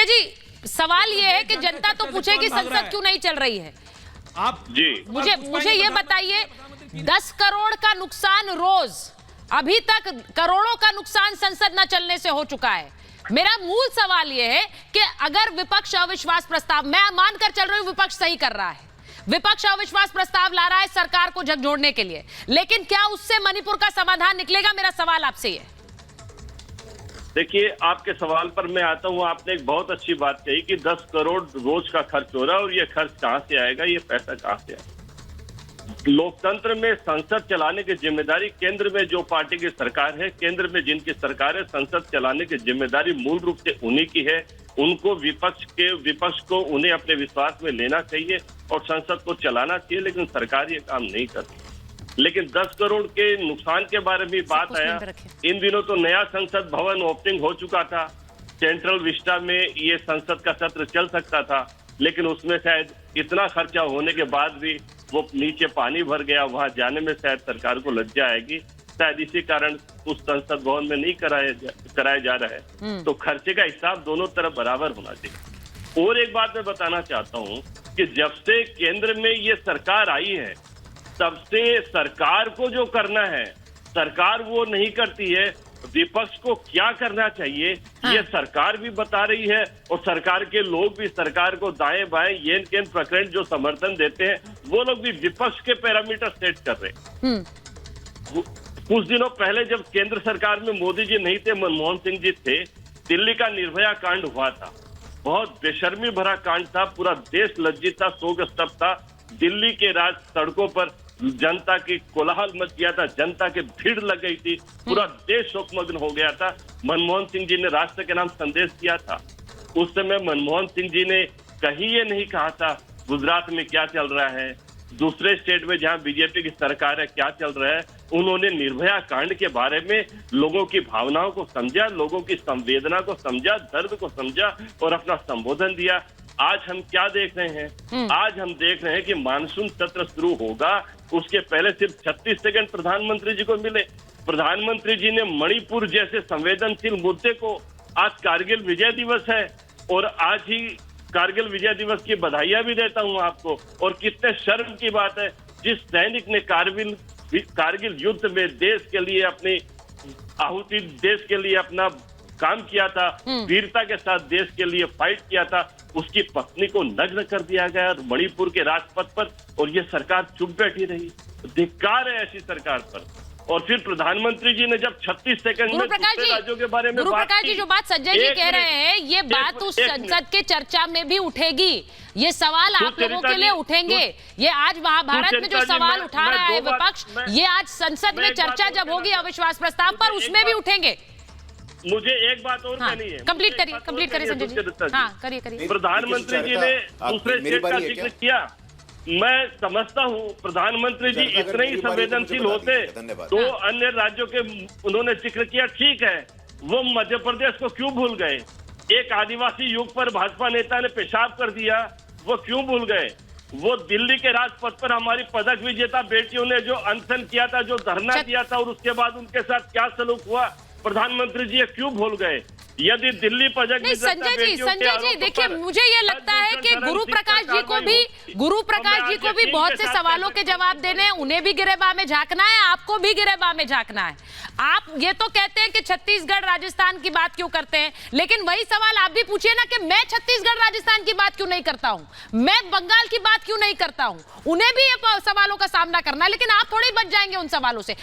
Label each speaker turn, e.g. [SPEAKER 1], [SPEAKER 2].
[SPEAKER 1] जी, सवाल ये है कि जनता तो पूछेगी संसद क्यों नहीं चल रही है।
[SPEAKER 2] आप जी
[SPEAKER 1] मुझे ये बताइए, 10 करोड़ का नुकसान रोज, अभी तक करोड़ों का नुकसान संसद न चलने से हो चुका है। मेरा मूल सवाल यह है कि अगर विपक्ष अविश्वास प्रस्ताव, मैं मानकर चल रही हूं विपक्ष सही कर रहा है, विपक्ष अविश्वास प्रस्ताव ला रहा है सरकार को झकझोरने के लिए, लेकिन क्या उससे मणिपुर का समाधान निकलेगा? मेरा सवाल आपसे ये।
[SPEAKER 3] देखिए, आपके सवाल पर मैं आता हूं। आपने एक बहुत अच्छी बात कही कि 10 करोड़ रोज का खर्च हो रहा है, और ये खर्च कहां से आएगा, ये पैसा कहां से आएगा? लोकतंत्र में संसद चलाने की जिम्मेदारी केंद्र में जो पार्टी की सरकार है, केंद्र में जिनकी सरकार है, संसद चलाने की जिम्मेदारी मूल रूप से उन्हीं की है। उनको विपक्ष को उन्हें अपने विश्वास में लेना चाहिए और संसद को चलाना चाहिए, लेकिन सरकार ये काम नहीं करती। लेकिन 10 करोड़ के नुकसान के बारे में बात आया। इन दिनों तो नया संसद भवन ओपनिंग हो चुका था, सेंट्रल विस्टा में ये संसद का सत्र चल सकता था, लेकिन उसमें शायद इतना खर्चा होने के बाद भी वो नीचे पानी भर गया। वहां जाने में शायद सरकार को लज्जा आएगी, शायद इसी कारण उस संसद भवन में नहीं कराया जा रहा है। तो खर्चे का हिसाब दोनों तरफ बराबर होना चाहिए। और एक बात मैं बताना चाहता हूँ कि जब से केंद्र में ये सरकार आई है, तब से सरकार को जो करना है सरकार वो नहीं करती है। विपक्ष को क्या करना चाहिए ये सरकार भी बता रही है, और सरकार के लोग भी सरकार को दाएं बाएं येन केन प्रकरण जो समर्थन देते हैं, वो लोग भी विपक्ष के पैरामीटर सेट कर रहे हैं। कुछ दिनों पहले जब केंद्र सरकार में मोदी जी नहीं थे, मनमोहन सिंह जी थे, दिल्ली का निर्भया कांड हुआ था। बहुत बेशर्मी भरा कांड था, पूरा देश लज्जित था, शोक स्तब्ध था। दिल्ली के राज सड़कों पर जनता की कोलाहल मच गया था, जनता की भीड़ लग गई थी, पूरा देश शोकमग्न हो गया था। मनमोहन सिंह जी ने राष्ट्र के नाम संदेश दिया था। उस समय मनमोहन सिंह जी ने कहीं ये नहीं कहा था गुजरात में क्या चल रहा है, दूसरे स्टेट में जहां बीजेपी की सरकार है क्या चल रहा है। उन्होंने निर्भया कांड के बारे में लोगों की भावनाओं को समझा, लोगों की संवेदना को समझा, दर्द को समझा और अपना संबोधन दिया। आज हम क्या देख रहे हैं? आज हम देख रहे हैं कि मानसून सत्र शुरू होगा, उसके पहले सिर्फ 36 सेकंड प्रधानमंत्री जी को मिले। प्रधानमंत्री जी ने मणिपुर जैसे संवेदनशील मुद्दे को, आज कारगिल विजय दिवस है और आज ही कारगिल विजय दिवस की बधाइयां भी देता हूं आपको। और कितने शर्म की बात है, जिस सैनिक ने कारगिल युद्ध में देश के लिए अपनी आहुति, देश के लिए अपना काम किया था, वीरता के साथ देश के लिए फाइट किया था, उसकी पत्नी को नग्न कर दिया गया मणिपुर के राजपथ पर, और ये सरकार चुप बैठी रही। धिक्कार है ऐसी सरकार पर। और फिर प्रधानमंत्री जी ने जब 36 सेकंड में दूसरे राज्यों के बारे में बात की,
[SPEAKER 1] जो बात संजय जी कह रहे हैं, ये बात उस संसद के चर्चा में भी उठेगी। ये सवाल आप लोगों के लिए उठेंगे। ये आज महाभारत में जो सवाल उठा रहा है विपक्ष, ये आज संसद में चर्चा जब होगी अविश्वास प्रस्ताव पर, उसमें भी उठेंगे।
[SPEAKER 3] मुझे एक बात और कहनी है।
[SPEAKER 1] कंप्लीट करिए संजय जी। हाँ, करिए।
[SPEAKER 3] प्रधानमंत्री जी ने दूसरे स्टेट का जिक्र किया। मैं समझता हूँ प्रधानमंत्री जी इतने ही संवेदनशील होते तो अन्य राज्यों के उन्होंने जिक्र किया, ठीक है। वो मध्य प्रदेश को क्यों भूल गए? एक आदिवासी युग पर भाजपा नेता ने पेशाब कर दिया, वो क्यों भूल गए? वो दिल्ली के राजपथ पर हमारी पदक विजेता बेटियों ने जो अनशन किया था, जो धरना दिया था, और उसके बाद उनके साथ क्या सलूक हुआ, प्रधानमंत्री जी ये क्यों भूल गए? यदि दिल्ली पदक
[SPEAKER 1] संजय जी देखिए, मुझे ये लगता है कि गुरु प्रकाश जी को भी बहुत से सवालों के जवाब देने हैं, उन्हें भी गिरेबान में झांकना है, आपको भी गिरेबान में झांकना है। आप ये तो कहते हैं कि छत्तीसगढ़ राजस्थान की बात क्यों करते हैं, लेकिन वही सवाल आप भी पूछिए ना कि मैं छत्तीसगढ़ राजस्थान की बात क्यों नहीं करता हूं, मैं बंगाल की बात क्यों नहीं करता हूं। उन्हें भी ये सवालों का सामना करना है, लेकिन आप थोड़ी बच जाएंगे उन सवालों से।